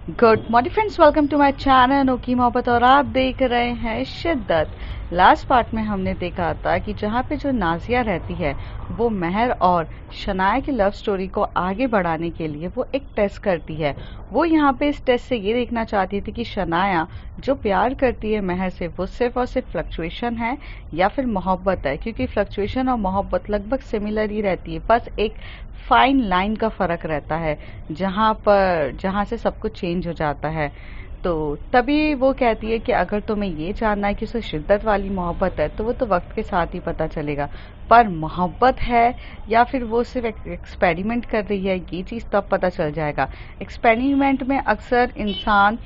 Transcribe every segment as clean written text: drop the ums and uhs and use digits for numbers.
Good morning friends, welcome to my channel Anokhi Mohabbat और आप देख रहे हैं शिद्दत। लास्ट पार्ट में हमने देखा था कि जहाँ पे जो नाजिया रहती है वो महर और शनाया की लव स्टोरी को आगे बढ़ाने के लिए वो एक टेस्ट करती है। वो यहाँ पे इस टेस्ट से ये देखना चाहती थी कि शनाया जो प्यार करती है महर से वो सिर्फ और सिर्फ फ्लक्चुएशन है या फिर मोहब्बत है, क्योंकि फ्लक्चुएशन और मोहब्बत लगभग सिमिलर ही रहती है, बस एक फाइन लाइन का फर्क रहता है जहाँ से सब कुछ चेंज हो जाता है। तो तभी वो कहती है कि अगर तुम्हें ये जानना है कि उसे शिद्दत वाली मोहब्बत है तो वो तो वक्त के साथ ही पता चलेगा, पर मोहब्बत है या फिर वो सिर्फ एक्सपेरिमेंट कर रही है ये चीज़ तब पता चल जाएगा। एक्सपेरिमेंट में अक्सर इंसान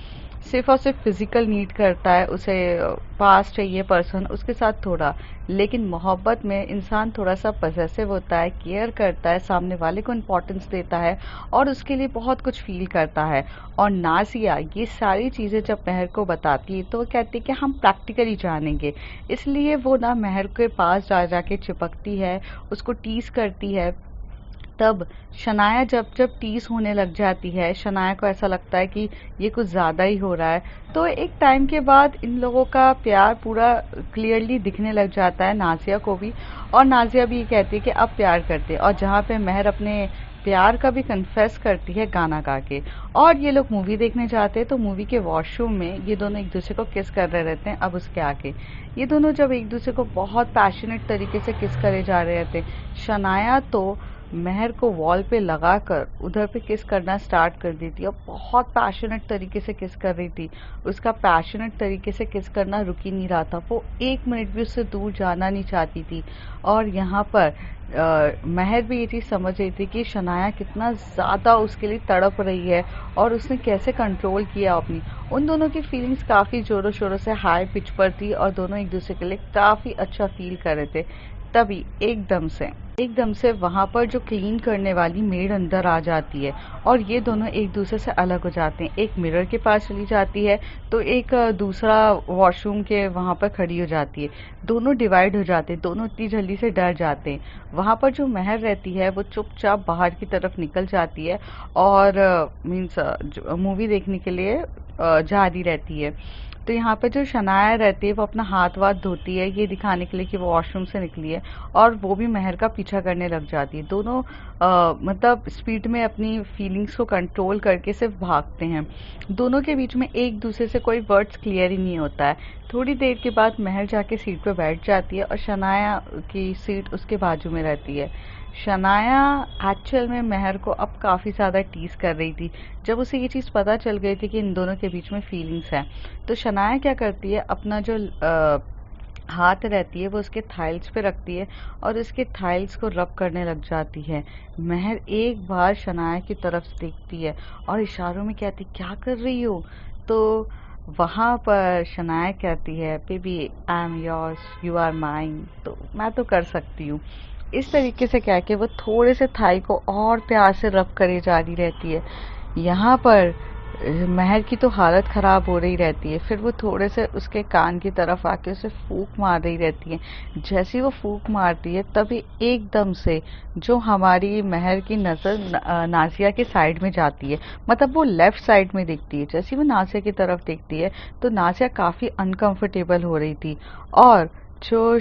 सिर्फ और सिर्फ फिजिकल नीड करता है, उसे पास चाहिए पर्सन उसके साथ थोड़ा, लेकिन मोहब्बत में इंसान थोड़ा सा पजेसिव होता है, केयर करता है, सामने वाले को इम्पोर्टेंस देता है और उसके लिए बहुत कुछ फील करता है। और नाजिया ये सारी चीज़ें जब महर को बताती है तो वो कहती है कि हम प्रैक्टिकली जानेंगे, इसलिए वो ना महर के पास जा जाके चिपकती है, उसको टीज करती है। तब शनाया जब जब टीस होने लग जाती है, शनाया को ऐसा लगता है कि ये कुछ ज़्यादा ही हो रहा है। तो एक टाइम के बाद इन लोगों का प्यार पूरा क्लियरली दिखने लग जाता है नाजिया को भी, और नाजिया भी ये कहती है कि अब प्यार करते हैं। और जहाँ पे महर अपने प्यार का भी कन्फेस करती है गाना गा के, और ये लोग मूवी देखने जाते हैं तो मूवी के वॉशरूम में ये दोनों एक दूसरे को किस कर रहे रहते हैं। अब उसके आगे ये दोनों जब एक दूसरे को बहुत पैशनेट तरीके से किस करे जा रहे रहते हैं, शनाया तो महर को वॉल पे लगाकर उधर पे किस करना स्टार्ट कर दी थी और बहुत पैशनेट तरीके से किस कर रही थी। उसका पैशनेट तरीके से किस करना रुक ही नहीं रहा था, वो एक मिनट भी उससे दूर जाना नहीं चाहती थी। और यहाँ पर महर भी ये चीज़ समझ रही थी कि शनाया कितना ज़्यादा उसके लिए तड़प रही है और उसने कैसे कंट्रोल किया अपनी। उन दोनों की फीलिंग्स काफ़ी ज़ोरों शोरों से हाई पिच पर थी और दोनों एक दूसरे के लिए काफ़ी अच्छा फील कर रहे थे। तभी एकदम से वहां पर जो क्लीन करने वाली मेड अंदर आ जाती है और ये दोनों एक दूसरे से अलग हो जाते हैं। एक मिरर के पास चली जाती है तो एक दूसरा वॉशरूम के वहां पर खड़ी हो जाती है। दोनों डिवाइड हो जाते हैं, दोनों इतनी जल्दी से डर जाते हैं। वहां पर जो महर रहती है वो चुपचाप बाहर की तरफ निकल जाती है और मीन्स मूवी देखने के लिए जा रही रहती है। तो यहाँ पे जो शनाया रहती है वो अपना हाथ वाथ धोती है ये दिखाने के लिए कि वो वॉशरूम से निकली है, और वो भी महर का पीछा करने लग जाती है। दोनों मतलब स्पीड में अपनी फीलिंग्स को कंट्रोल करके सिर्फ भागते हैं। दोनों के बीच में एक दूसरे से कोई वर्ड्स क्लियर ही नहीं होता है। थोड़ी देर के बाद महर जाके सीट पे बैठ जाती है और शनाया की सीट उसके बाजू में रहती है। शनाया एक्चुअल में महर को अब काफ़ी ज़्यादा टीज कर रही थी। जब उसे ये चीज़ पता चल गई थी कि इन दोनों के बीच में फीलिंग्स हैं, तो शनाया क्या करती है, अपना जो हाथ रहती है वो उसके थाइल्स पे रखती है और उसके थाइल्स को रब करने लग जाती है। महर एक बार शनाया की तरफ देखती है और इशारों में कहती क्या कर रही हो। तो वहाँ पर शनाया कहती है baby I am yours you are mine, तो मैं तो कर सकती हूँ। इस तरीके से कह के वो थोड़े से थाई को और प्यार से रब करे जा रही रहती है। यहाँ पर महर की तो हालत खराब हो रही रहती है, फिर वो थोड़े से उसके कान की तरफ आके उसे फूंक मार रही रहती है। जैसे वो फूंक मारती है तभी एकदम से जो हमारी महर की नज़र नाजिया के साइड में जाती है, मतलब वो लेफ्ट साइड में देखती है। जैसे वो नाजिया की तरफ देखती है तो नाजिया काफ़ी अनकंफर्टेबल हो रही थी, और जो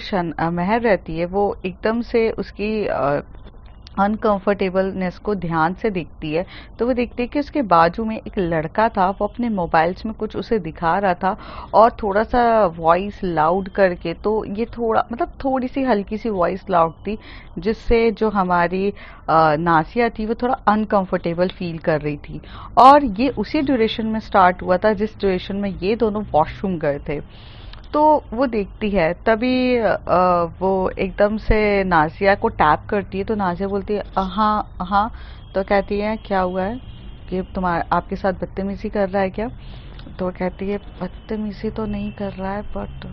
महर रहती है वो एकदम से उसकी अनकंफर्टेबलनेस को ध्यान से देखती है। तो वो देखती है कि उसके बाजू में एक लड़का था, वो अपने मोबाइल्स में कुछ उसे दिखा रहा था और थोड़ा सा वॉइस लाउड करके, तो ये थोड़ा मतलब थोड़ी सी हल्की सी वॉइस लाउड थी जिससे जो हमारी नासिया थी वो थोड़ा अनकंफर्टेबल फील कर रही थी। और ये उसी ड्यूरेशन में स्टार्ट हुआ था जिस ड्यूरेशन में ये दोनों वॉशरूम गए थे। तो वो देखती है तभी वो एकदम से नाजिया को टैप करती है, तो नाजिया बोलती है हाँ हाँ। तो कहती है क्या हुआ है कि तुम्हारा आपके साथ बदतमीजी कर रहा है क्या। तो वो कहती है बदतमीजी तो नहीं कर रहा है बट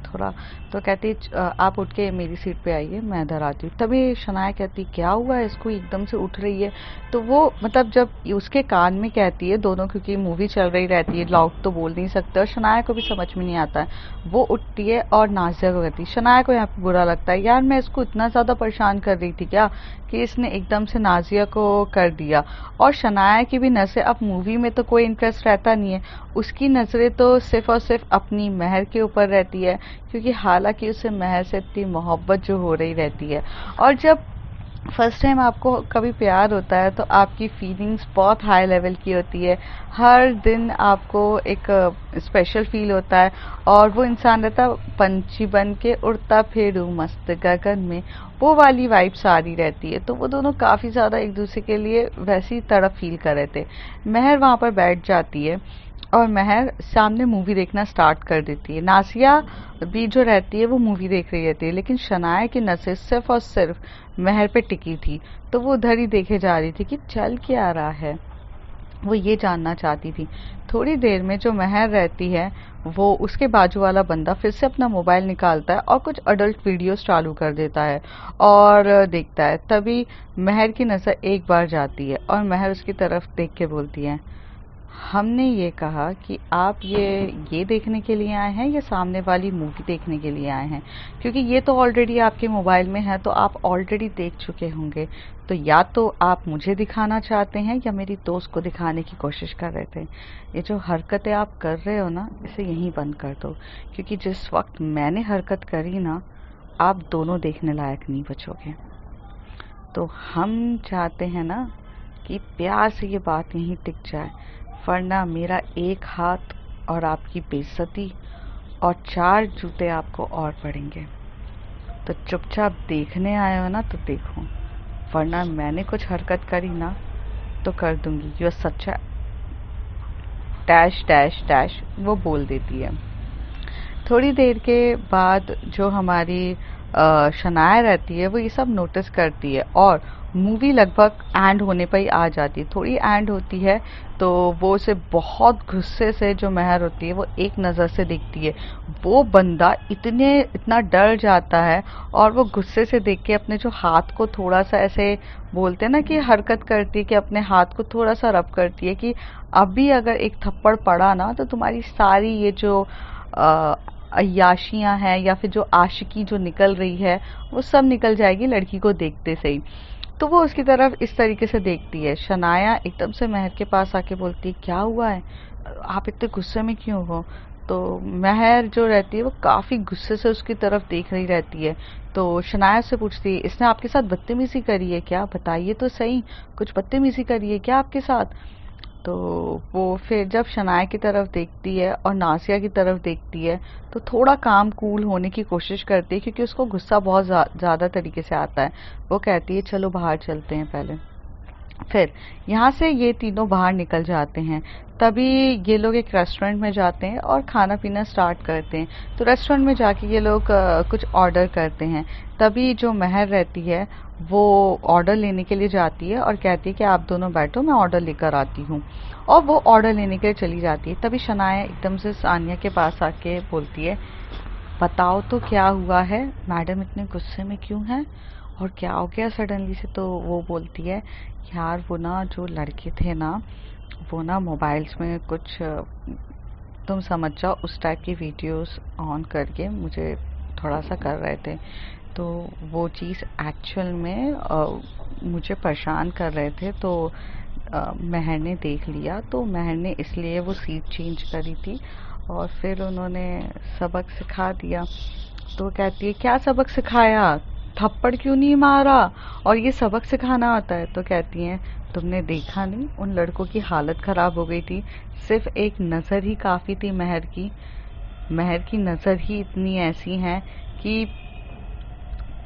थोड़ा। तो कहती आप उठ के मेरी सीट पे आइए, मैं इधर आती हूँ। तभी शनाया कहती क्या हुआ है इसको एकदम से उठ रही है। तो वो मतलब जब उसके कान में कहती है दोनों, क्योंकि मूवी चल रही रहती है, लाउड तो बोल नहीं सकते और शनाया को भी समझ में नहीं आता है। वो उठती है और नाज़िया को कहती है। शनाया को यहाँ पे बुरा लगता है, यार मैं इसको इतना ज़्यादा परेशान कर रही थी क्या कि इसने एकदम से नाज़िया को कर दिया। और शनाया की भी नज़रें, अब मूवी में तो कोई इंटरेस्ट रहता नहीं है, उसकी नज़रें तो सिर्फ और सिर्फ अपनी महर के ऊपर रहती है, क्योंकि हालांकि उसे महर से इतनी मोहब्बत जो हो रही रहती है। और जब फर्स्ट टाइम आपको कभी प्यार होता है तो आपकी फीलिंग्स बहुत हाई लेवल की होती है, हर दिन आपको एक स्पेशल फील होता है और वो इंसान रहता पंछी बन के उड़ता फिरू मस्त गगन में, वो वाली वाइब सारी रहती है। तो वो दोनों काफ़ी ज़्यादा एक दूसरे के लिए वैसी तड़प फील कर रहे थे। महर वहाँ पर बैठ जाती है और महर सामने मूवी देखना स्टार्ट कर देती है। नासिया भी जो रहती है वो मूवी देख रही रहती है, लेकिन शनाया की नज़र सिर्फ और सिर्फ महर पे टिकी थी। तो वो उधर ही देखे जा रही थी कि चल क्या रहा है, वो ये जानना चाहती थी। थोड़ी देर में जो महर रहती है वो उसके बाजू वाला बंदा फिर से अपना मोबाइल निकालता है और कुछ अडल्ट वीडियोस चालू कर देता है और देखता है। तभी महर की नज़र एक बार जाती है और महर उसकी तरफ देख के बोलती है, हमने ये कहा कि आप ये देखने के लिए आए हैं या सामने वाली मूवी देखने के लिए आए हैं, क्योंकि ये तो ऑलरेडी आपके मोबाइल में है तो आप ऑलरेडी देख चुके होंगे। तो या तो आप मुझे दिखाना चाहते हैं या मेरी दोस्त को दिखाने की कोशिश कर रहे थे। ये जो हरकतें आप कर रहे हो ना, इसे यहीं बंद कर दो, क्योंकि जिस वक्त मैंने हरकत करी ना, आप दोनों देखने लायक नहीं बचोगे। तो हम चाहते हैं ना कि प्यार से ये बात यहीं टिक जाए, वरना मेरा एक हाथ और आपकी बेइज्जती और 4 जूते आपको और पड़ेंगे। तो चुपचाप देखने आए हो ना तो देखो, वरना मैंने कुछ हरकत करी ना तो कर दूंगी। You are such a dash dash dash, वो बोल देती है। थोड़ी देर के बाद जो हमारी शनाया रहती है वो ये सब नोटिस करती है और मूवी लगभग एंड होने पर ही आ जाती है। थोड़ी एंड होती है तो वो उसे बहुत गुस्से से, जो महर होती है वो एक नज़र से देखती है। वो बंदा इतना डर जाता है और वो गुस्से से देख के अपने जो हाथ को थोड़ा सा ऐसे, बोलते हैं ना कि हरकत करती है कि अपने हाथ को थोड़ा सा रब करती है कि अभी अगर एक थप्पड़ पड़ा ना तो तुम्हारी सारी ये जो अय्याशियां हैं या फिर जो आशिकी जो निकल रही है वो सब निकल जाएगी लड़की को देखते से ही। तो वो उसकी तरफ इस तरीके से देखती है। शनाया एकदम से महर के पास आके बोलती है, क्या हुआ है, आप इतने गुस्से में क्यों हो। तो महर जो रहती है वो काफ़ी गुस्से से उसकी तरफ देख रही रहती है। तो शनाया से पूछती है, इसने आपके साथ बदतमीजी करी है क्या, बताइए तो सही, कुछ बदतमीजी करी है क्या आपके साथ। तो वो फिर जब शनाया की तरफ देखती है और नासिया की तरफ देखती है तो थोड़ा काम कूल होने की कोशिश करती है, क्योंकि उसको गुस्सा बहुत ज़्यादा तरीके से आता है। वो कहती है चलो बाहर चलते हैं पहले। फिर यहाँ से ये तीनों बाहर निकल जाते हैं। तभी ये लोग एक रेस्टोरेंट में जाते हैं और खाना पीना स्टार्ट करते हैं। तो रेस्टोरेंट में जाके ये लोग कुछ ऑर्डर करते हैं। तभी जो महर रहती है वो ऑर्डर लेने के लिए जाती है और कहती है कि आप दोनों बैठो, मैं ऑर्डर लेकर आती हूँ। और वो ऑर्डर लेने के लिए चली जाती है। तभी शनाया एकदम से सानिया के पास आके बोलती है, बताओ तो क्या हुआ है, मैडम इतने गुस्से में क्यों हैं और क्या हो गया सडनली से। तो वो बोलती है, यार वो ना जो लड़के थे ना, वो ना मोबाइल्स में कुछ तुम समझ जाओ उस टाइप की वीडियोस ऑन करके मुझे थोड़ा सा कर रहे थे। तो वो चीज़ एक्चुअल में मुझे परेशान कर रहे थे। तो महर ने देख लिया, तो महर ने इसलिए वो सीट चेंज करी थी और फिर उन्होंने सबक सिखा दिया। तो कहती है, क्या सबक सिखाया, थप्पड़ क्यों नहीं मारा, और ये सबक सिखाना होता है। तो कहती हैं, तुमने देखा नहीं उन लड़कों की हालत खराब हो गई थी, सिर्फ एक नज़र ही काफ़ी थी महर की। महर की नज़र ही इतनी ऐसी हैं कि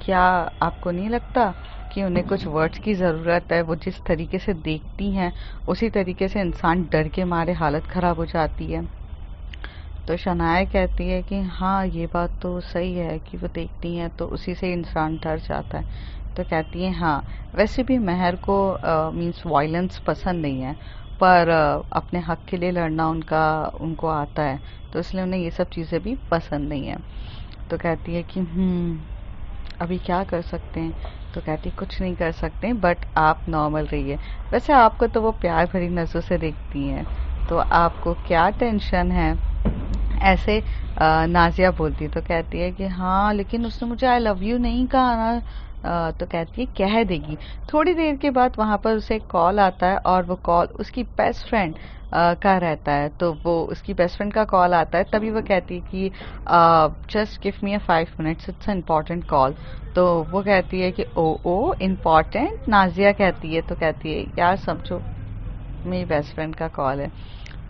क्या आपको नहीं लगता कि उन्हें कुछ वर्ड्स की ज़रूरत है। वो जिस तरीके से देखती हैं उसी तरीके से इंसान डर के मारे हालत ख़राब हो जाती है। तो शनाया कहती है कि हाँ ये बात तो सही है कि वो देखती हैं तो उसी से इंसान डर जाता है। तो कहती हैं हाँ, वैसे भी महर को मीन्स वायलेंस पसंद नहीं है, पर अपने हक के लिए लड़ना उनको आता है, तो इसलिए उन्हें ये सब चीज़ें भी पसंद नहीं है। तो कहती है कि अभी क्या कर सकते हैं? तो कहती है कुछ नहीं कर सकते, बट आप नॉर्मल रहिए। वैसे आपको तो वो प्यार भरी नज़रों से देखती हैं, तो आपको क्या टेंशन है? ऐसे नाज़िया बोलती है। तो कहती है कि हाँ, लेकिन उसने मुझे आई लव यू नहीं कहा ना। तो कहती है कह देगी। थोड़ी देर के बाद वहाँ पर उसे कॉल आता है, और वो कॉल उसकी बेस्ट फ्रेंड का रहता है। तो वो उसकी बेस्ट फ्रेंड का कॉल आता है, तभी वो कहती है कि just give me a 5 minutes, it's a important call. तो वो कहती है कि ओ इम्पॉर्टेंट, नाज़िया कहती है। तो कहती है यार समझो मेरी बेस्ट फ्रेंड का कॉल है।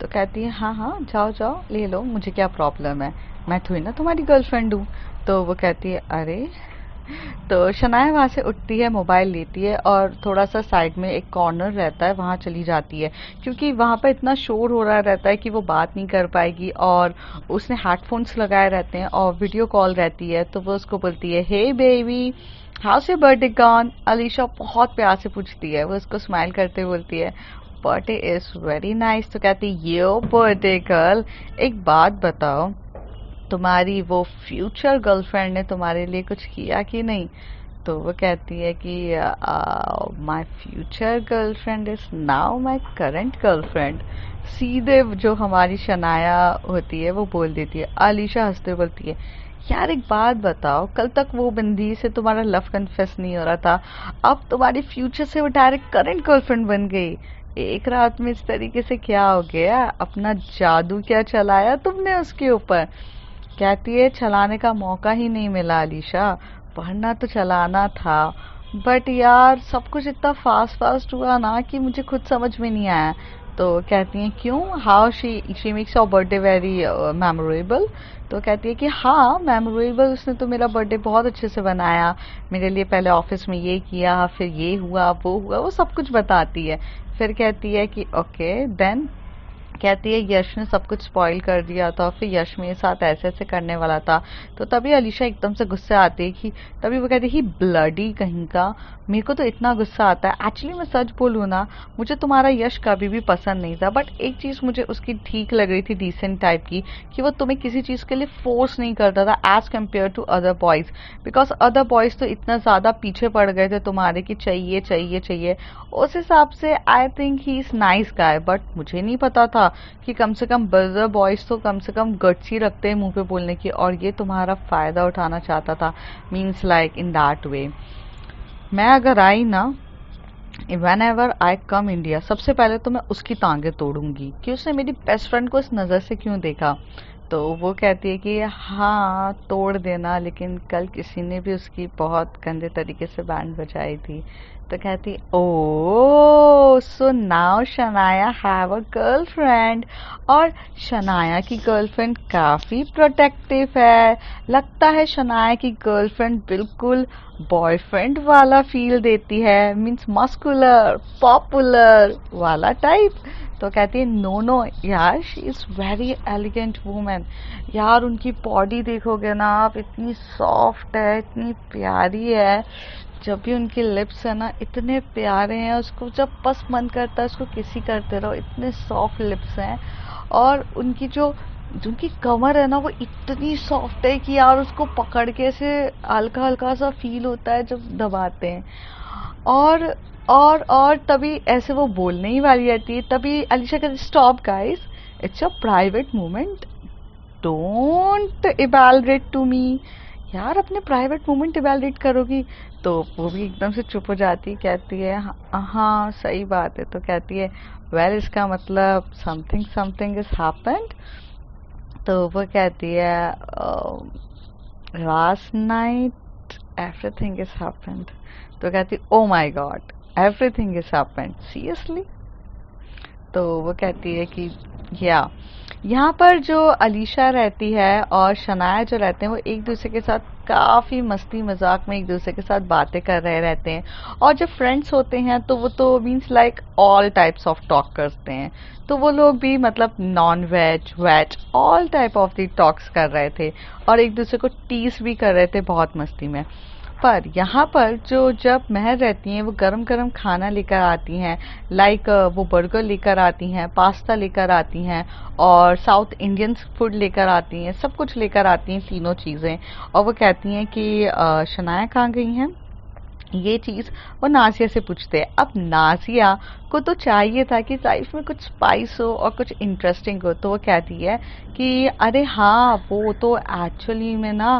तो कहती है हाँ हाँ, जाओ जाओ ले लो, मुझे क्या प्रॉब्लम है, मैं थोड़ी ना तुम्हारी गर्लफ्रेंड हूँ। तो वो कहती है अरे। तो शनाया वहाँ से उठती है, मोबाइल लेती है, और थोड़ा सा साइड में एक कॉर्नर रहता है, वहाँ चली जाती है, क्योंकि वहाँ पर इतना शोर हो रहा रहता है कि वो बात नहीं कर पाएगी। और उसने हेडफोन्स लगाए रहते हैं और वीडियो कॉल रहती है। तो वो उसको बोलती है hey baby, how's your birthday gone. Alisha बहुत प्यार से पूछती है, वो उसको स्माइल करते हुए बोलती है बर्थडे इज वेरी नाइस। तो कहती है यो बर्थडे गर्ल, एक बात बताओ, तुम्हारी वो फ्यूचर गर्लफ्रेंड ने तुम्हारे लिए कुछ किया कि नहीं? तो वो कहती है कि my future girlfriend is now my current girlfriend. सीधे जो हमारी शनाया होती है वो बोल देती है। अलीशा हंसते हुए बोलती है यार एक बात बताओ, कल तक वो बंदी से तुम्हारा लव कन्फेस नहीं हो रहा था, अब तुम्हारी फ्यूचर से वो डायरेक्ट करंट गर्लफ्रेंड बन गई। एक रात में इस तरीके से क्या हो गया? अपना जादू क्या चलाया तुमने उसके ऊपर? कहती है चलाने का मौका ही नहीं मिला अलीशा, वरना तो चलाना था। बट यार सब कुछ इतना फास्ट फास्ट हुआ ना कि मुझे खुद समझ में नहीं आया। तो कहती हैं क्यों, how she makes your birthday very memorable. तो कहती है कि हाँ मेमोरेबल, उसने तो मेरा बर्थडे बहुत अच्छे से बनाया, मेरे लिए पहले ऑफिस में ये किया, फिर ये हुआ वो हुआ, वो सब कुछ बताती है। फिर कहती है कि ओके देन, कहती है यश ने सब कुछ स्पॉइल कर दिया था, फिर यश मेरे साथ ऐसे ऐसे करने वाला था। तो तभी अलीशा एकदम से गुस्से आती है कि, तभी वो कहती है ब्लडी कहीं का, मेरे को तो इतना गुस्सा आता है। एक्चुअली मैं सच बोलूँ ना, मुझे तुम्हारा यश कभी भी पसंद नहीं था, बट एक चीज़ मुझे उसकी ठीक लग रही थी डिसेंट टाइप की, कि वो तुम्हें किसी चीज़ के लिए फोर्स नहीं करता था as compare to other boys. Because other boys तो इतना ज़्यादा पीछे पड़ गए थे तुम्हारे कि चाहिए चाहिए चाहिए। उस हिसाब से I think he is nice guy, but मुझे नहीं पता था कि कम से कम बर्गर बॉयज तो कम से कम गट्स ही रखते हैं मुंह पे बोलने की, और ये तुम्हारा फायदा उठाना चाहता था, means like in that way. मैं अगर आई ना, when ever I come India, सबसे पहले तो मैं उसकी टांगे तोड़ूंगी कि उसने मेरी बेस्ट फ्रेंड को इस नज़र से क्यों देखा। तो वो कहती है कि हाँ तोड़ देना, लेकिन कल किसी ने भी उसकी बहुत गंदे तरीके से बैंड बजाई थी। तो कहती oh so now Shanaya have a girlfriend, और शनाया की गर्लफ्रेंड काफ़ी प्रोटेक्टिव है। लगता है शनाया की गर्लफ्रेंड बिल्कुल बॉयफ्रेंड वाला फील देती है, मीन्स मस्कुलर पॉपुलर वाला टाइप। तो कहती है नो नो यार, she is very elegant women. यार उनकी बॉडी देखोगे ना आप, इतनी सॉफ्ट है, इतनी प्यारी है। जब भी उनके लिप्स है ना इतने प्यारे हैं, उसको जब बस मन करता है उसको किसी करते रहो, इतने सॉफ्ट लिप्स हैं। और उनकी जो उनकी कमर है ना वो इतनी सॉफ्ट है कि यार उसको पकड़ के ऐसे हल्का हल्का सा फील होता है जब दबाते हैं। और तभी ऐसे वो बोलने ही वाली रहती है, तभी अलीशा कहती stop guys, it's a private moment, don't evaluate to me. यार अपने प्राइवेट मोमेंट इवैल्यूएट करोगी? तो वो भी एकदम से चुप हो जाती है, कहती है हाँ सही बात है। तो कहती है वेल इसका मतलब समथिंग समथिंग इज हैपेंड। तो वो कहती है last night everything is happened. तो कहती oh my God everything is happened seriously. तो वो कहती है कि या यहाँ पर जो अलीशा रहती है और शनाया जो रहते हैं वो एक दूसरे के साथ काफ़ी मस्ती मजाक में एक दूसरे के साथ बातें कर रहे रहते हैं। और जब फ्रेंड्स होते हैं तो वो तो means like all types of talk करते हैं। तो वो लोग भी मतलब non veg veg all type of the talks कर रहे थे, और एक दूसरे को टीज भी कर रहे थे बहुत मस्ती में। पर यहाँ पर जो जब महर रहती हैं वो गरम गरम खाना लेकर आती हैं, लाइक वो बर्गर लेकर आती हैं, पास्ता लेकर आती हैं और साउथ इंडियन फूड लेकर आती हैं, सब कुछ लेकर आती हैं तीनों चीज़ें। और वो कहती हैं कि शनाया कहाँ गई हैं, ये चीज़ वो नाज़िया से पूछते हैं। अब नाज़िया को तो चाहिए था कि लाइफ में कुछ स्पाइस हो और कुछ इंटरेस्टिंग हो, तो वो कहती है कि अरे हाँ, वो तो एक्चुअली में ना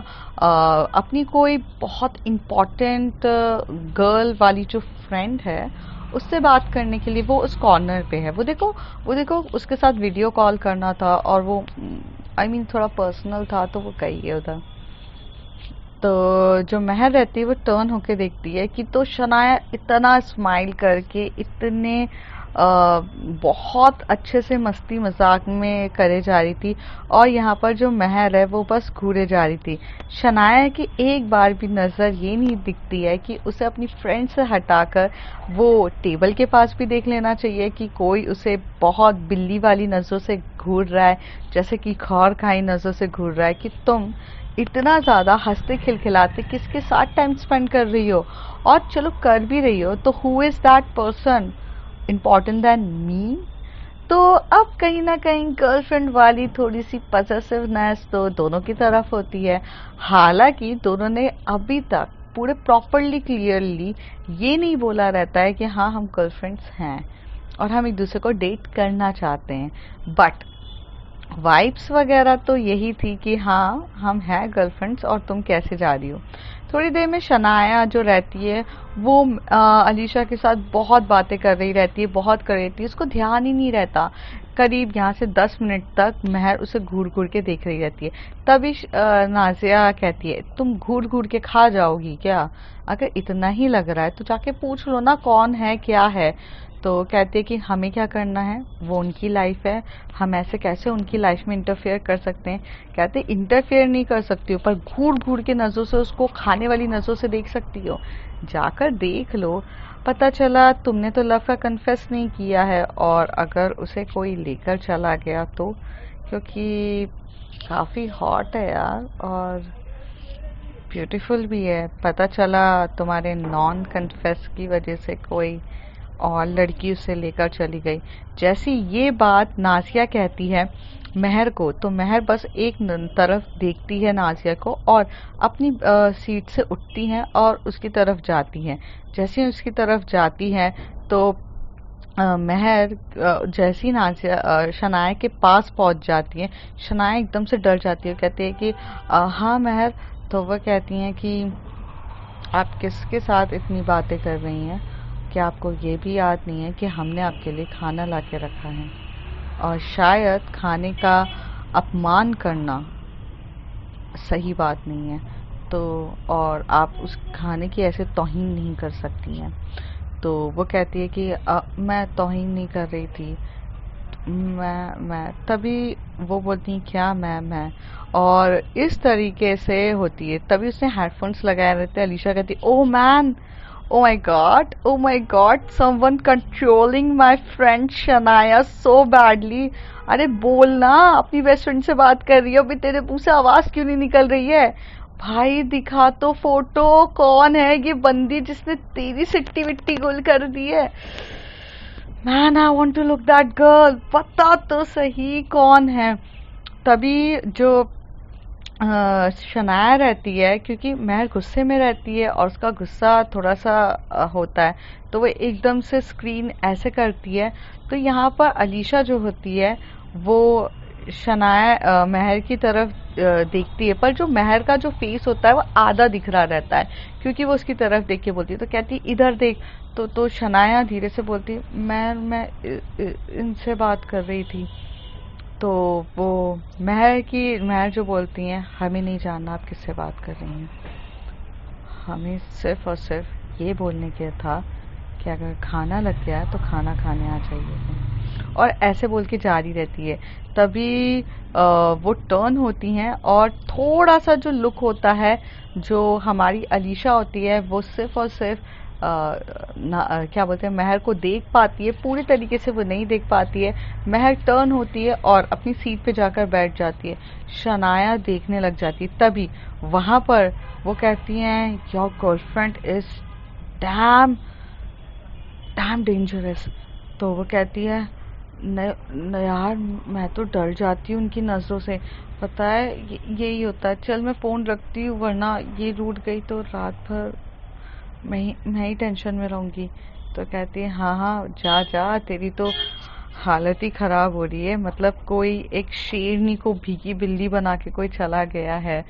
अपनी कोई बहुत इम्पोर्टेंट गर्ल वाली जो फ्रेंड है उससे बात करने के लिए वो उस कॉर्नर पे है। वो देखो उसके साथ वीडियो कॉल करना था और वो थोड़ा पर्सनल था तो वो गई है उधर। तो जो महर रहती है वो टर्न होके देखती है कि तो शनाया इतना स्माइल करके इतने बहुत अच्छे से मस्ती मजाक में करे जा रही थी और यहाँ पर जो महर है वो बस घूरे जा रही थी। शनाया की एक बार भी नज़र ये नहीं दिखती है कि उसे अपनी फ्रेंड से हटाकर वो टेबल के पास भी देख लेना चाहिए कि कोई उसे बहुत बिल्ली वाली नज़रों से घूर रहा है, जैसे कि खौर खाई नज़रों से घूर रहा है कि तुम इतना ज़्यादा हंसते खिलखिलाते किसके साथ टाइम स्पेंड कर रही हो, और चलो कर भी रही हो तो who is that person important than me. तो अब कहीं ना कहीं गर्लफ्रेंड वाली थोड़ी सी पॉसेसिवनेस तो दोनों की तरफ होती है। हालांकि दोनों ने अभी तक पूरे प्रॉपरली क्लियरली ये नहीं बोला रहता है कि हाँ हम गर्लफ्रेंड्स हैं और हम एक दूसरे को डेट करना चाहते हैं, बट वाइब्स वगैरह तो यही थी कि हाँ हम हैं गर्लफ्रेंड्स और तुम कैसे जा रही हो। थोड़ी देर में शनाया जो रहती है वो अलीशा के साथ बहुत बातें कर रही रहती है, बहुत कर रही थी, उसको ध्यान ही नहीं रहता। करीब यहाँ से 10 मिनट तक महर उसे घूर घूर के देख रही रहती है। तभी नाजिया कहती है तुम घूर घूर के खा जाओगी क्या, अगर इतना ही लग रहा है तो जाके पूछ लो ना कौन है क्या है। तो कहते हैं कि हमें क्या करना है, वो उनकी लाइफ है, हम ऐसे कैसे उनकी लाइफ में इंटरफेयर कर सकते हैं। कहते इंटरफेयर नहीं कर सकती हो पर घूर घूर के नज़रों से उसको खाने वाली नज़रों से देख सकती हो, जाकर देख लो। पता चला तुमने तो लव का कन्फेस नहीं किया है और अगर उसे कोई लेकर चला गया तो, क्योंकि काफ़ी हॉट है यार और ब्यूटीफुल भी है। पता चला तुम्हारे नॉन कन्फेस की वजह से कोई और लड़की उसे लेकर चली गई। जैसी ये बात नाजिया कहती है महर को, तो महर बस एक तरफ देखती है नाजिया को और अपनी सीट से उठती हैं और उसकी तरफ जाती हैं। जैसे ही उसकी तरफ जाती हैं तो महर जैसी नाजिया शनाया के पास पहुंच जाती है, शनाया एकदम से डर जाती है, कहती है कि हाँ महर। तो वह कहती हैं कि आप किसके साथ इतनी बातें कर रही हैं, क्या आपको ये भी याद नहीं है कि हमने आपके लिए खाना ला के रखा है और शायद खाने का अपमान करना सही बात नहीं है, तो और आप उस खाने की ऐसे तौहीन नहीं कर सकती हैं। तो वो कहती है कि मैं तौहीन नहीं कर रही थी, मैं तभी वो बोलती हैं क्या मैं और इस तरीके से होती है। तभी उसने हेडफोन्स लगाए रहते हैं। अलीशा कहती oh man, oh my god, someone controlling my friend Shanaya so badly। अरे बोल ना, अपनी बेस्ट फ्रेंड से बात कर रही हो, अभी तेरे मुंह से आवाज क्यों नहीं निकल रही है? भाई दिखा तो फोटो, कौन है ये बंदी जिसने तेरी सिट्टी विट्टी गुल कर दी है? Man I want to look that girl, पता तो सही कौन है। तभी जो शनाया रहती है, क्योंकि महर गुस्से में रहती है और उसका गुस्सा थोड़ा सा होता है, तो वो एकदम से स्क्रीन ऐसे करती है। तो यहाँ पर अलीशा जो होती है वो शनाया महर की तरफ देखती है, पर जो महर का जो फेस होता है वो आधा दिख रहा रहता है क्योंकि वो उसकी तरफ देख के बोलती है। तो कहती इधर देख। तो शनाया धीरे से बोलती मैं इनसे बात कर रही थी। तो वो महर जो बोलती हैं हमें नहीं जानना आप किससे बात कर रही हैं, हमें सिर्फ और सिर्फ ये बोलने के था कि अगर खाना लग गया तो खाना खाने आ जाइए, और ऐसे बोल के जारी रहती है। तभी वो टर्न होती हैं और थोड़ा सा जो लुक होता है जो हमारी अलीशा होती है वो सिर्फ और सिर्फ क्या बोलते हैं, महर को देख पाती है, पूरी तरीके से वो नहीं देख पाती है। महर टर्न होती है और अपनी सीट पे जाकर बैठ जाती है। शनाया देखने लग जाती है। तभी वहां पर वो कहती हैं, your girlfriend is damn dam dangerous. तो वो कहती है, न, न यार, मैं तो डर जाती हूँ उनकी नज़रों से। पता है यही होता है। चल मैं फ़ोन रखती हूँ, वरना ये रूठ गई तो रात भर मैं ही टेंशन में रहूँगी। तो कहती है, हाँ हाँ, जा जा, तेरी तो हालत ही ख़राब हो रही है। मतलब कोई एक शेरनी को भीगी बिल्ली बना के कोई चला गया है।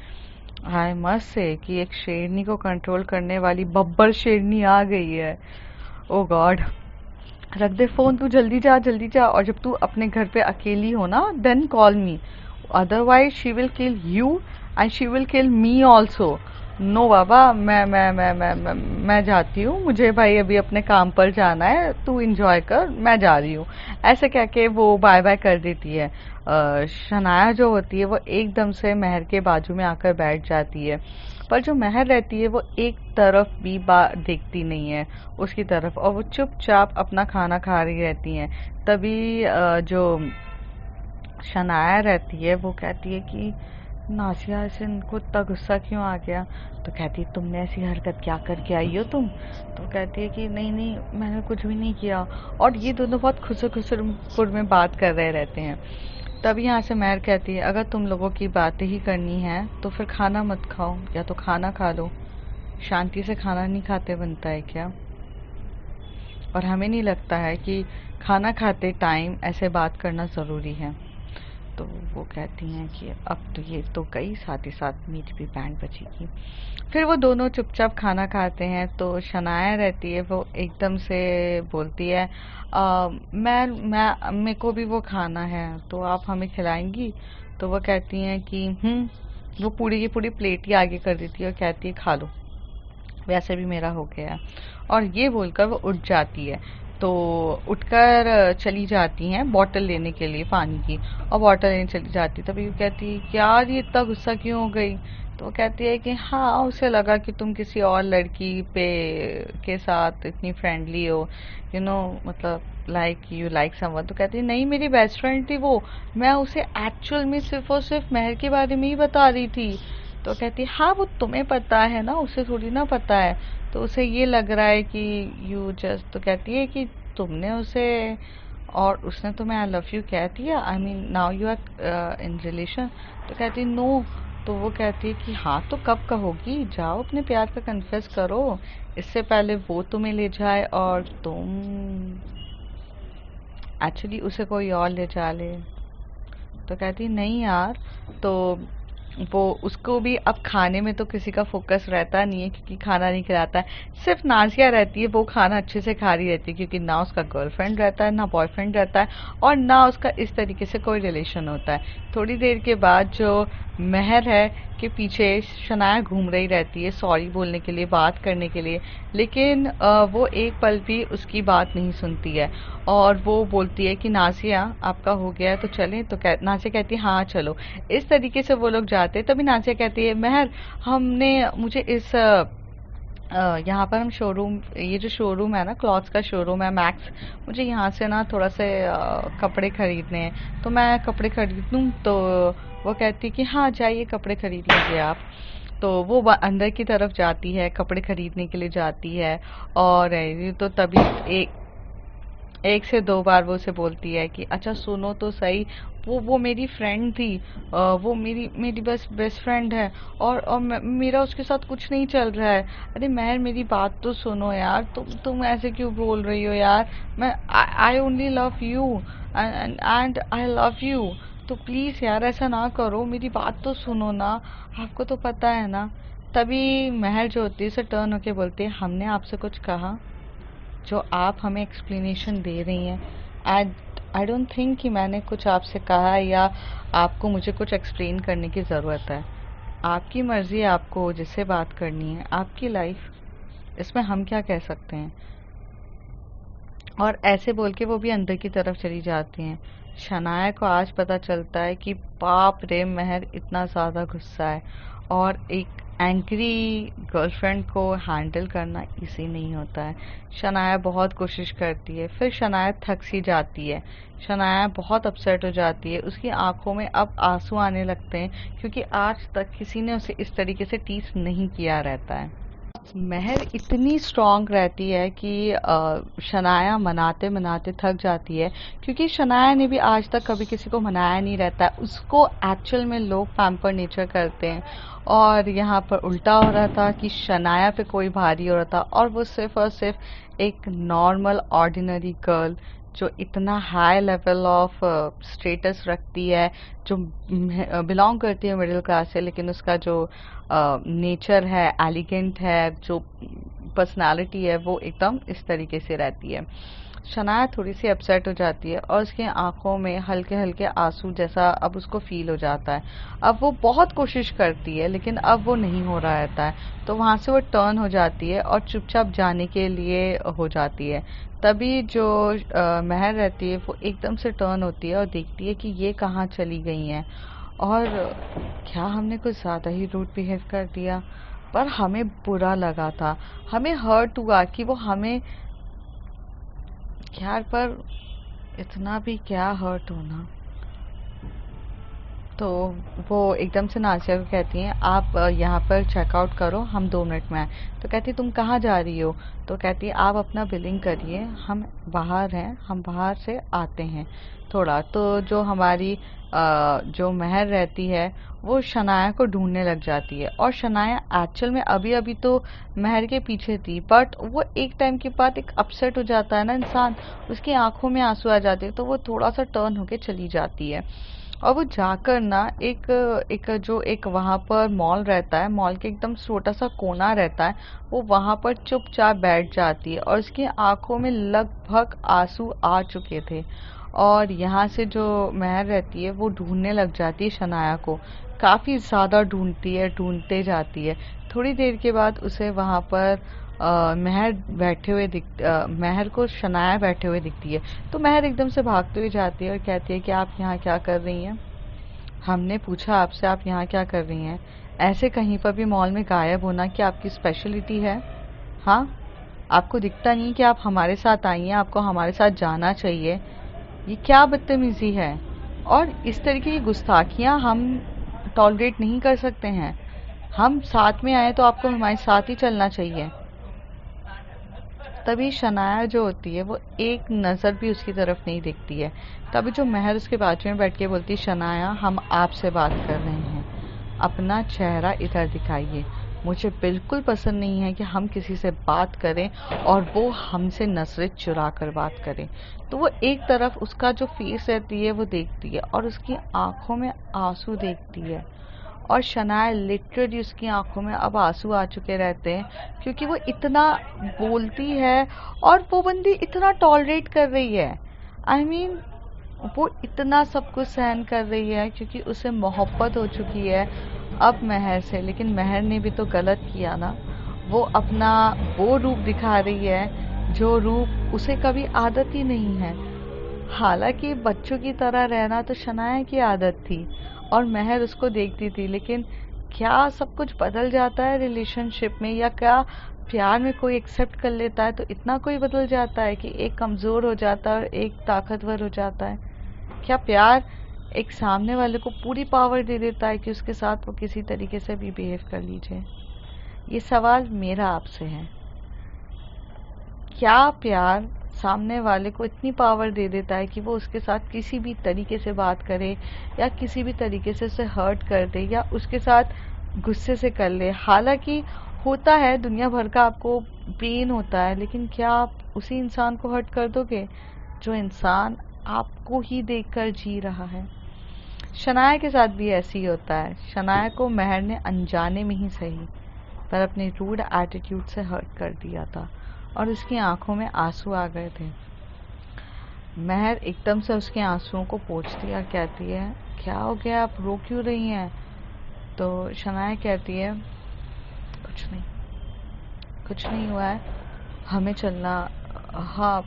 आई मस्ट से कि एक शेरनी को कंट्रोल करने वाली बब्बर शेरनी आ गई है। ओ गॉड, रख दे फोन, तू जल्दी जा जल्दी जा, और जब तू अपने घर पे अकेली हो ना, then call me, otherwise she will kill you and she will kill me also. No बाबा, मैं जाती हूँ, मुझे भाई अभी अपने काम पर जाना है, तू इंजॉय कर, मैं जा रही हूँ। ऐसे कह के वो बाय बाय कर देती है। शनाया जो होती है वो एकदम से महर के बाजू में आकर बैठ जाती है। पर जो महर रहती है वो एक तरफ भी देखती नहीं है उसकी तरफ, और वो चुपचाप अपना खाना खा रही रहती हैं। तभी जो शनाया रहती है वो कहती है कि नासिया से इनको इतना गुस्सा क्यों आ गया। तो कहती है, तुमने ऐसी हरकत क्या करके आई हो तुम। तो कहती है कि नहीं नहीं, मैंने कुछ भी नहीं किया। और ये दोनों बहुत खुसर खुसर में बात कर रहे रहते हैं। तभी यहाँ से महर कहती है, अगर तुम लोगों की बातें ही करनी है तो फिर खाना मत खाओ, या तो खाना खा लो। शांति से खाना नहीं खाते बनता है क्या? और हमें नहीं लगता है कि खाना खाते टाइम ऐसे बात करना ज़रूरी है। तो वो कहती हैं कि अब तो ये तो गई, साथ ही साथ मेरी भी बैंड बजेगी। फिर वो दोनों चुपचाप खाना खाते हैं। तो शनाया रहती है, वो एकदम से बोलती है, मैं मेरे को भी वो खाना है, तो आप हमें खिलाएंगी? तो वो कहती हैं कि वो पूरी की पूरी प्लेट ही आगे कर देती है और कहती है, खा लो, वैसे भी मेरा हो गया। और ये बोलकर वो उठ जाती है। तो उठकर चली जाती हैं बॉटल लेने के लिए पानी की, और बॉटल लेने चली जाती। तभी वो कहती है कि यार ये इतना गुस्सा क्यों हो गई। तो वो कहती है कि हाँ, उसे लगा कि तुम किसी और लड़की पे के साथ इतनी फ्रेंडली हो, यू नो, मतलब लाइक यू लाइक समवन। तो कहती है, नहीं, मेरी बेस्ट फ्रेंड थी वो, मैं उसे एक्चुअल में सिर्फ और सिर्फ महर के बारे में ही बता रही थी। तो कहती है, हाँ वो तुम्हें पता है ना, उसे थोड़ी ना पता है। तो उसे ये लग रहा है कि यू जस्ट। तो कहती है कि तुमने उसे, और उसने तुम्हें आई लव यू कह दिया, I mean now you are in relation. तो कहती है, नो। तो वो कहती है कि हाँ, तो कब कहोगी, जाओ अपने प्यार का कन्फेस करो, इससे पहले वो तुम्हें ले जाए और तुम एक्चुअली उसे कोई और ले जा ले। तो कहती नहीं यार। तो वो उसको भी अब खाने में तो किसी का फोकस रहता नहीं है, क्योंकि खाना नहीं खिलाता है। सिर्फ नाजिया रहती है, वो खाना अच्छे से खा रही रहती है, क्योंकि ना उसका गर्लफ्रेंड रहता है, ना बॉयफ्रेंड रहता है, और ना उसका इस तरीके से कोई रिलेशन होता है। थोड़ी देर के बाद जो महर है के पीछे शनाया घूम रही रहती है सॉरी बोलने के लिए, बात करने के लिए, लेकिन वो एक पल भी उसकी बात नहीं सुनती है। और वो बोलती है कि नाजिया, आपका हो गया है तो चलें। तो नाजिया कहती है, हाँ चलो। इस तरीके से वो लोग जाते हैं। तभी नाजिया कहती है, महर, मुझे इस यहाँ पर हम शोरूम, ये जो शोरूम है ना, क्लॉथ्स का शोरूम है मैक्स, मुझे यहाँ से ना थोड़ा से कपड़े खरीदने हैं, तो मैं कपड़े खरीद लूँ? तो वो कहती है कि हाँ जाइए, कपड़े खरीद लीजिए आप। तो वो अंदर की तरफ जाती है, कपड़े खरीदने के लिए जाती है। और तो तभी एक एक से दो बार वो उसे बोलती है कि अच्छा सुनो तो सही, वो मेरी फ्रेंड थी, वो मेरी मेरी बस बेस्ट फ्रेंड है, और मेरा उसके साथ कुछ नहीं चल रहा है। अरे महर, मेरी बात तो सुनो यार, तुम ऐसे क्यों बोल रही हो यार? मैं I only love you and I love you. तो प्लीज़ यार ऐसा ना करो, मेरी बात तो सुनो ना, आपको तो पता है ना। तभी महर जो होती है उसे टर्न होके बोलती है, हमने आपसे कुछ कहा जो आप हमें एक्सप्लेनेशन दे रही हैं? आई आई डोंट थिंक कि मैंने कुछ आपसे कहा है, या आपको मुझे कुछ एक्सप्लेन करने की ज़रूरत है। आपकी मर्ज़ी है, आपको जिससे बात करनी है, आपकी लाइफ, इसमें हम क्या कह सकते हैं। और ऐसे बोल के वो भी अंदर की तरफ चली जाती हैं। शनाया को आज पता चलता है कि बाप रे, महर इतना ज़्यादा गुस्सा है और एक एंग्री गर्लफ्रेंड को हैंडल करना इजी नहीं होता है। शनाया बहुत कोशिश करती है, फिर शनाया थक सी जाती है। शनाया बहुत अपसेट हो जाती है, उसकी आंखों में अब आंसू आने लगते हैं क्योंकि आज तक किसी ने उसे इस तरीके से टीस नहीं किया रहता है। महर इतनी स्ट्रांग रहती है कि शनाया मनाते मनाते थक जाती है, क्योंकि शनाया ने भी आज तक कभी किसी को मनाया नहीं रहता है। उसको एक्चुअल में लोग पैम्पर नेचर करते हैं और यहाँ पर उल्टा हो रहा था कि शनाया पे कोई भारी हो रहा था और वो सिर्फ और सिर्फ एक नॉर्मल ऑर्डिनरी गर्ल जो इतना हाई लेवल ऑफ स्टेटस रखती है, जो बिलोंग करती है मिडिल क्लास से, लेकिन उसका जो नेचर है, एलिगेंट है, जो पर्सनालिटी है, वो एकदम इस तरीके से रहती है। शनाया थोड़ी सी अपसेट हो जाती है और उसकी आंखों में हल्के हल्के आंसू जैसा अब उसको फील हो जाता है। अब वो बहुत कोशिश करती है लेकिन अब वो नहीं हो रहा रहता है, तो वहाँ से वो टर्न हो जाती है और चुपचाप जाने के लिए हो जाती है। तभी जो महर रहती है वो एकदम से टर्न होती है और देखती है कि ये कहाँ चली गई हैं और क्या हमने कुछ ज़्यादा ही रूड बिहेव कर दिया। पर हमें बुरा लगा था, हमें हर्ट हुआ कि वो हमें, यार पर इतना भी क्या हर्ट होना। तो वो एकदम से नासिया को कहती हैं, आप यहाँ पर चेकआउट करो, हम 2 मिनट में आए। तो कहती तुम कहाँ जा रही हो? तो कहती आप अपना बिलिंग करिए, हम बाहर हैं, हम बाहर से आते हैं थोड़ा। तो जो हमारी जो महर रहती है वो शनाया को ढूंढने लग जाती है और शनाया एक्चुअल में अभी अभी तो महर के पीछे थी, बट वो एक टाइम के बाद एक अपसेट हो जाता है ना इंसान, उसकी आंखों में आंसू आ जाते हैं, तो वो थोड़ा सा टर्न होके चली जाती है। और वो जाकर ना एक वहाँ पर मॉल रहता है, मॉल के एकदम छोटा सा कोना रहता है, वो वहाँ पर चुपचाप बैठ जाती है और उसकी आंखों में लगभग आंसू आ चुके थे। और यहाँ से जो महर रहती है वो ढूंढने लग जाती है शनाया को, काफ़ी ज़्यादा ढूंढती है, ढूंढते जाती है। थोड़ी देर के बाद उसे वहाँ पर महर को शनाया बैठे हुए दिखती है। तो महर एकदम से भागते हुए जाती है और कहती है कि आप यहाँ क्या कर रही हैं? हमने पूछा आपसे आप यहाँ क्या कर रही हैं? ऐसे कहीं पर भी मॉल में गायब होना क्या आपकी स्पेशलिटी है? हाँ, आपको दिखता नहीं कि आप हमारे साथ आई हैं, आपको हमारे साथ जाना चाहिए? ये क्या बदतमीजी है? और इस तरीके की गुस्ताखियाँ हम टॉलरेट नहीं कर सकते हैं। हम साथ में आए तो आपको हमारे साथ ही चलना चाहिए। तभी शनाया जो होती है वो एक नज़र भी उसकी तरफ नहीं देखती है। तभी जो महर उसके बाजू में बैठ के बोलती, शनाया हम आपसे बात कर रहे हैं, अपना चेहरा इधर दिखाइए। मुझे बिल्कुल पसंद नहीं है कि हम किसी से बात करें और वो हमसे नजरें चुरा कर बात करें। तो वो एक तरफ उसका जो फेस रहती है वो देखती है और उसकी आंखों में आंसू देखती है और शनाया लिटरली उसकी आंखों में अब आंसू आ चुके रहते हैं क्योंकि वो इतना बोलती है और वो बंदी इतना टॉलरेट कर रही है। आई मीन वो इतना सब कुछ सहन कर रही है क्योंकि उसे मोहब्बत हो चुकी है अब महर से। लेकिन महर ने भी तो गलत किया ना, वो अपना वो रूप दिखा रही है जो रूप उसे कभी आदत ही नहीं है। हालांकि बच्चों की तरह रहना तो शनाया की आदत थी और महर उसको देखती थी, लेकिन क्या सब कुछ बदल जाता है रिलेशनशिप में, या क्या प्यार में कोई एक्सेप्ट कर लेता है तो इतना कोई बदल जाता है कि एक कमज़ोर हो जाता है और एक ताकतवर हो जाता है? क्या प्यार एक सामने वाले को पूरी पावर दे देता है कि उसके साथ वो किसी तरीके से भी बिहेव कर लीजिए? ये सवाल मेरा आपसे है। क्या प्यार सामने वाले को इतनी पावर दे देता है कि वो उसके साथ किसी भी तरीके से बात करे या किसी भी तरीके से उसे हर्ट कर दे या उसके साथ गुस्से से कर ले? हालांकि होता है, दुनिया भर का आपको पेन होता है, लेकिन क्या आप उसी इंसान को हर्ट कर दोगे जो इंसान आपको ही देखकर जी रहा है? शनाया के साथ भी ऐसे ही होता है। शनाया को महर ने अनजाने में ही सही पर अपने रूड एटीट्यूड से हर्ट कर दिया था और उसकी आंखों में आंसू आ गए थे। महर एकदम से उसके आंसुओं को पोंछती है और कहती है, क्या हो गया, आप रो क्यों रही हैं? तो शनाया कहती है, कुछ नहीं हुआ है, हमें चलना। हाँ,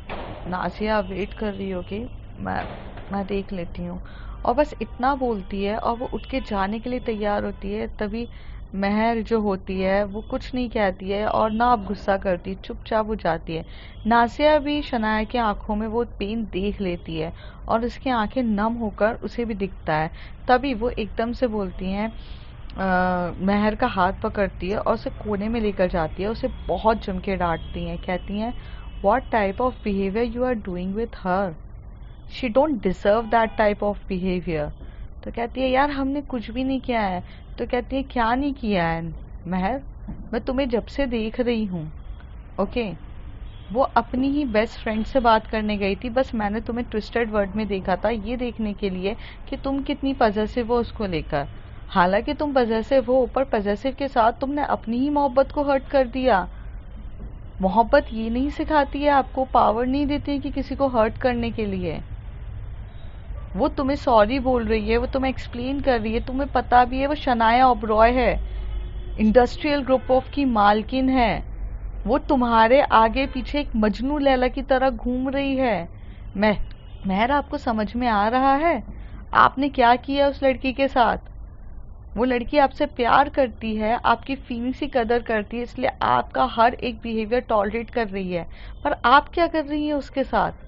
नाज़िया वेट कर रही होगी, मैं देख लेती हूँ। और बस इतना बोलती है और वो उठ के जाने के लिए तैयार होती है। तभी महर जो होती है वो कुछ नहीं कहती है और ना अब गुस्सा करती, चुपचाप हो जाती है। नाज़िया भी शनाया की आंखों में वो पेन देख लेती है और उसकी आंखें नम होकर उसे भी दिखता है। तभी वो एकदम से बोलती हैं, महर का हाथ पकड़ती है और उसे कोने में लेकर जाती है। उसे बहुत जम के डांटती हैं, कहती हैं, "What type of behavior you are doing with her? She don't deserve that type of behavior." तो कहती है, यार हमने कुछ भी नहीं किया है। तो कहती है, क्या नहीं किया है महर? मैं तुम्हें जब से देख रही हूँ, ओके, वो अपनी ही बेस्ट फ्रेंड से बात करने गई थी। बस मैंने तुम्हें ट्विस्टेड वर्ड में देखा था, ये देखने के लिए कि तुम कितनी पजेसिव हो उसको लेकर। हालांकि तुम पजेसिव हो, पर पजेसिव के साथ तुमने अपनी ही मोहब्बत को हर्ट कर दिया। मोहब्बत ये नहीं सिखाती है आपको, पावर नहीं देती है कि किसी को हर्ट करने के लिए। वो तुम्हें सॉरी बोल रही है, वो तुम्हें एक्सप्लेन कर रही है, तुम्हें पता भी है वो शनाया ओबरॉय है, इंडस्ट्रियल ग्रुप ऑफ की मालकिन है। वो तुम्हारे आगे पीछे एक मजनू लैला की तरह घूम रही है। महर, आपको समझ में आ रहा है आपने क्या किया उस लड़की के साथ? वो लड़की आपसे प्यार करती है, आपकी फीलिंग्स की कदर करती है, इसलिए आपका हर एक बिहेवियर टॉलरेट कर रही है। पर आप क्या कर रही हैं उसके साथ?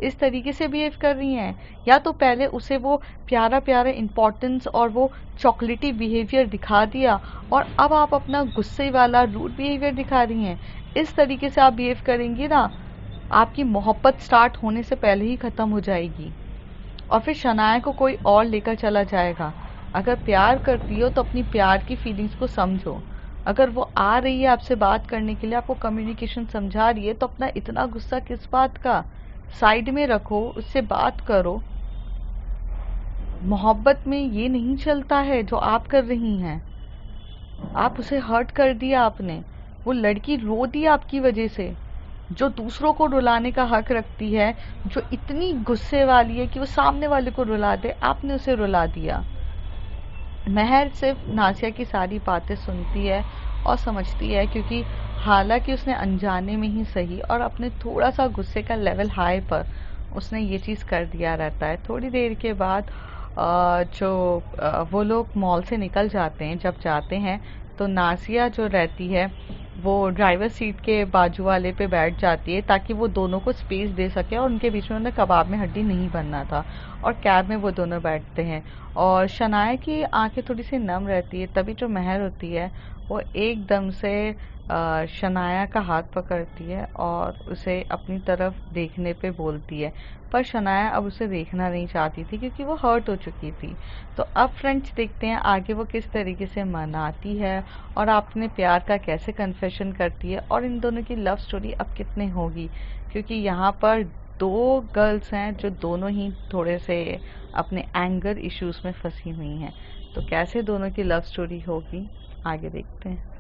इस तरीके से बिहेव कर रही हैं। या तो पहले उसे वो प्यारा प्यारा इम्पोर्टेंस और वो चॉकलेटी बिहेवियर दिखा दिया, और अब आप अपना गुस्से वाला रूड बिहेवियर दिखा रही हैं। इस तरीके से आप बिहेव करेंगी ना, आपकी मोहब्बत स्टार्ट होने से पहले ही ख़त्म हो जाएगी और फिर शनाया को कोई और लेकर चला जाएगा। अगर प्यार करती हो तो अपनी प्यार की फीलिंग्स को समझो। अगर वो आ रही है आपसे बात करने के लिए, आपको कम्युनिकेशन समझा रही है, तो अपना इतना गुस्सा किस बात का? साइड में रखो, उससे बात करो। मोहब्बत में ये नहीं चलता है जो आप कर रही हैं। आप उसे हर्ट कर दिया आपने। वो लड़की रो दी आपकी वजह से, जो दूसरों को रुलाने का हक रखती है, जो इतनी गुस्से वाली है कि वो सामने वाले को रुला दे, आपने उसे रुला दिया। महर सिर्फ नाज़िया की सारी बातें सुनती है और समझती है, क्योंकि हालांकि उसने अनजाने में ही सही और अपने थोड़ा सा गुस्से का लेवल हाई पर उसने ये चीज़ कर दिया रहता है। थोड़ी देर के बाद वो लोग मॉल से निकल जाते हैं। जब जाते हैं तो नाज़िया जो रहती है वो ड्राइवर सीट के बाजू वाले पे बैठ जाती है, ताकि वो दोनों को स्पेस दे सके, और उनके बीच में उन्हें कबाब में हड्डी नहीं बनना था। और कैब में वो दोनों बैठते हैं और शनाया की आंखें थोड़ी सी नम रहती है। तभी जो महर होती है वो एकदम से शनाया का हाथ पकड़ती है और उसे अपनी तरफ देखने पे बोलती है। पर शनाया अब उसे देखना नहीं चाहती थी, क्योंकि वो हर्ट हो चुकी थी। तो अब फ्रेंड्स देखते हैं आगे वो किस तरीके से मनाती है और अपने प्यार का कैसे कन्फेशन करती है, और इन दोनों की लव स्टोरी अब कितने होगी, क्योंकि यहाँ पर दो गर्ल्स हैं जो दोनों ही थोड़े से अपने एंगर इश्यूज में फंसी हुई हैं। तो कैसे दोनों की लव स्टोरी होगी, आगे देखते हैं।